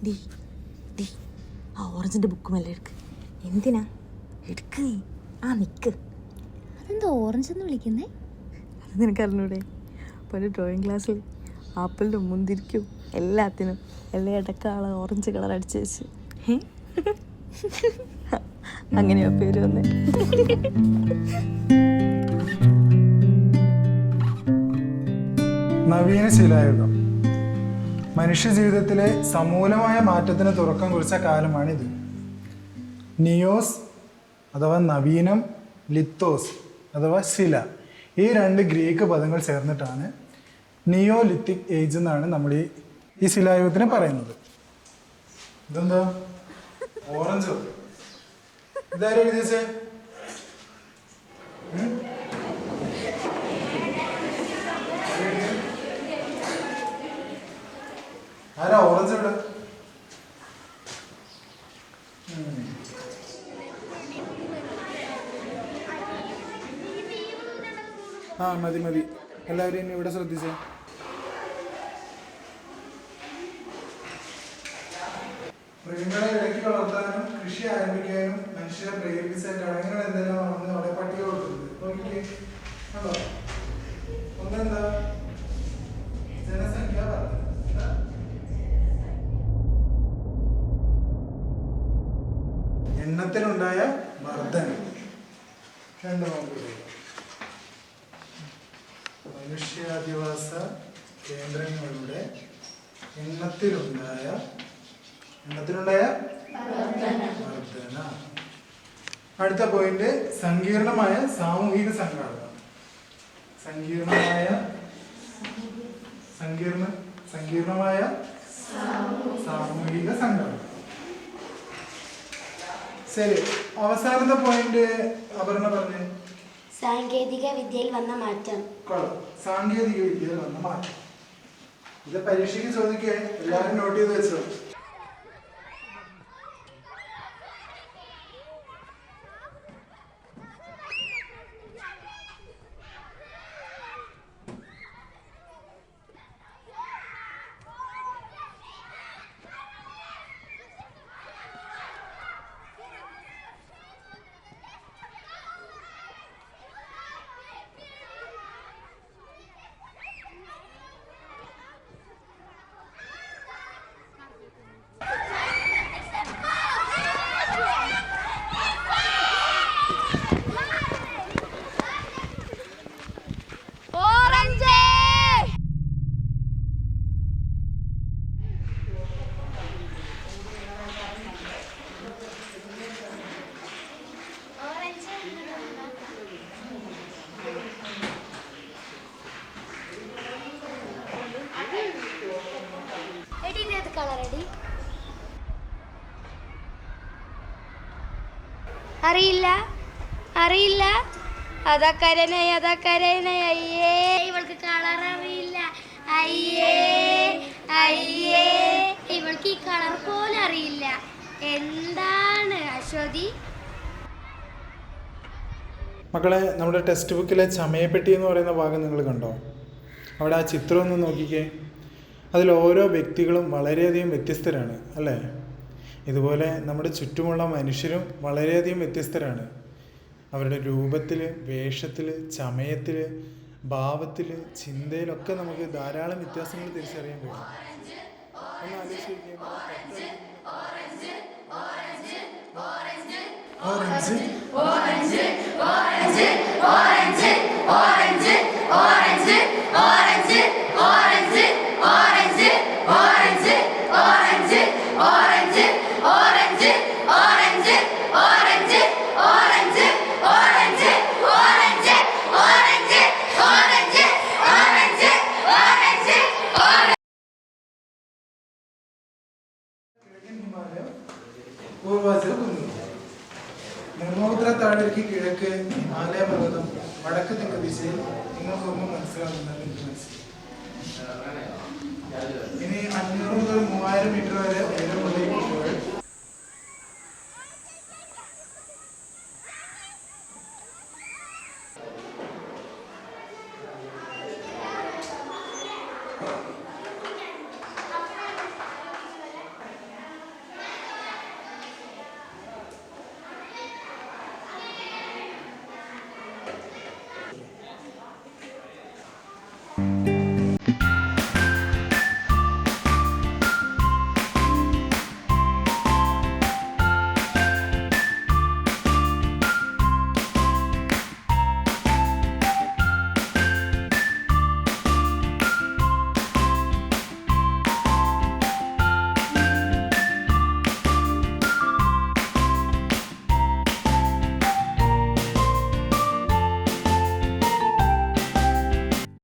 D D ആ ഓറഞ്ചിൻ്റെ ബുക്കുമല്ലേ എടുക്ക്. എന്തിനാ? എടുക്ക് നീ. ആ നിൽക്ക്. അതെന്താ ഓറഞ്ച് എന്ന് വിളിക്കുന്നേ? അത് നിനക്കറിഞ്ഞൂടെ? ഒരു ഡ്രോയിങ് ക്ലാസ്സിൽ ആപ്പിളിനും മുന്തിരിക്കും എല്ലാത്തിനും എല്ലാം ഇടക്കാളെ ഓറഞ്ച് കളർ അടിച്ചു വെച്ച് അങ്ങനെയാ പേര് വന്നേ. നവീന ശിലായുഗം മനുഷ്യ ജീവിതത്തിലെ സമൂലമായ മാറ്റത്തിന് തുടക്കം കുറിച്ച കാലമാണിത്. നിയോസ് അഥവാ നവീനം, ലിത്തോസ് അഥവാ ശില, ഈ രണ്ട് ഗ്രീക്ക് പദങ്ങൾ ചേർന്നിട്ടാണ് നിയോലിത്തിക് ഏജ് എന്നാണ് നമ്മൾ ഈ ശിലായുഗത്തിന് പറയുന്നത്. ഇതെന്താ ഓറഞ്ചോ? ഇതാരും എഴുതിയേ? ആരാ ഓറഞ്ച് ഇവിടെ? ആ മതി മതി, എല്ലാവരും ഇനി ഇവിടെ ശ്രദ്ധിച്ചേ. മൃഗങ്ങളെ ഇടയ്ക്ക് വളർത്താനും കൃഷി ആരംഭിക്കാനും മനുഷ്യരെ പ്രേരിപ്പിച്ച ഘടകങ്ങൾ എന്തെല്ലാം ആണെന്ന് അവിടെ പട്ടിക കൊടുത്തിട്ടുണ്ട്. നോക്കിക്കേ, കണ്ടോ? ഒന്നെന്താ? ജനസംഖ്യ വർദ്ധന. എണ്ണത്തിലുണ്ടായ വർദ്ധന. രണ്ട് നോക്കുക. മനുഷ്യാധിവാസ കേന്ദ്രങ്ങളുടെ എണ്ണത്തിലുണ്ടായ വർദ്ധന. അടുത്ത പോയിന്റ് സങ്കീർണമായ സാമൂഹിക സംഘാടനം. സങ്കീർണമായ സാമൂഹിക സംഘാടനം. ശരി, അവസാനത്തെ പോയിന്റ് അപർണ പറഞ്ഞേ. സാങ്കേതിക വിദ്യയിൽ വന്ന മാറ്റം. സാങ്കേതിക വിദ്യയിൽ വന്ന മാറ്റം. ഇത് പരീക്ഷയ്ക്ക് ചോദിക്കേ, എല്ലാവരും നോട്ട് ചെയ്ത് വെച്ചോ. അറിയില്ല അതാ അയ്യേ, ഇവൾക്ക് കളർ അറിയില്ല. അയ്യേ, ഇവൾക്ക് ഈ കളർ പോലും അറിയില്ല. എന്താണ് അശ്വതി? മക്കളെ, നമ്മുടെ ടെക്സ്റ്റ് ബുക്കിലെ ചമയപ്പെട്ടി എന്ന് പറയുന്ന ഭാഗം നിങ്ങൾ കണ്ടോ? അവിടെ ആ ചിത്രം ഒന്ന് നോക്കിക്കേ. അതിൽ ഓരോ വ്യക്തികളും വളരെയധികം വ്യത്യസ്തരാണ് അല്ലേ? ഇതുപോലെ നമ്മുടെ ചുറ്റുമുള്ള മനുഷ്യരും വളരെയധികം വ്യത്യസ്തരാണ്. അവരുടെ രൂപത്തിൽ, വേഷത്തിൽ, ചമയത്തിൽ, ഭാവത്തിൽ, ചിന്തയിലൊക്കെ നമുക്ക് ധാരാളം വ്യത്യാസങ്ങൾ തിരിച്ചറിയാൻ കഴിയും. ഒന്ന് ആലോചിച്ച് ബ്രഹ്മപുത്ര താഴേക്ക് കിഴക്ക് ഹിമാലയ പർവ്വതം, വടക്ക് തെക്ക് ദിശയിൽ നിങ്ങൾക്കൊന്നും മനസ്സിലാകുന്നത് എനിക്ക് മനസ്സിലായി. ഇനി 500 മുതൽ 3000 മീറ്റർ വരെ ഉയരമുള്ള ഈ കുന്നുകൾ ആ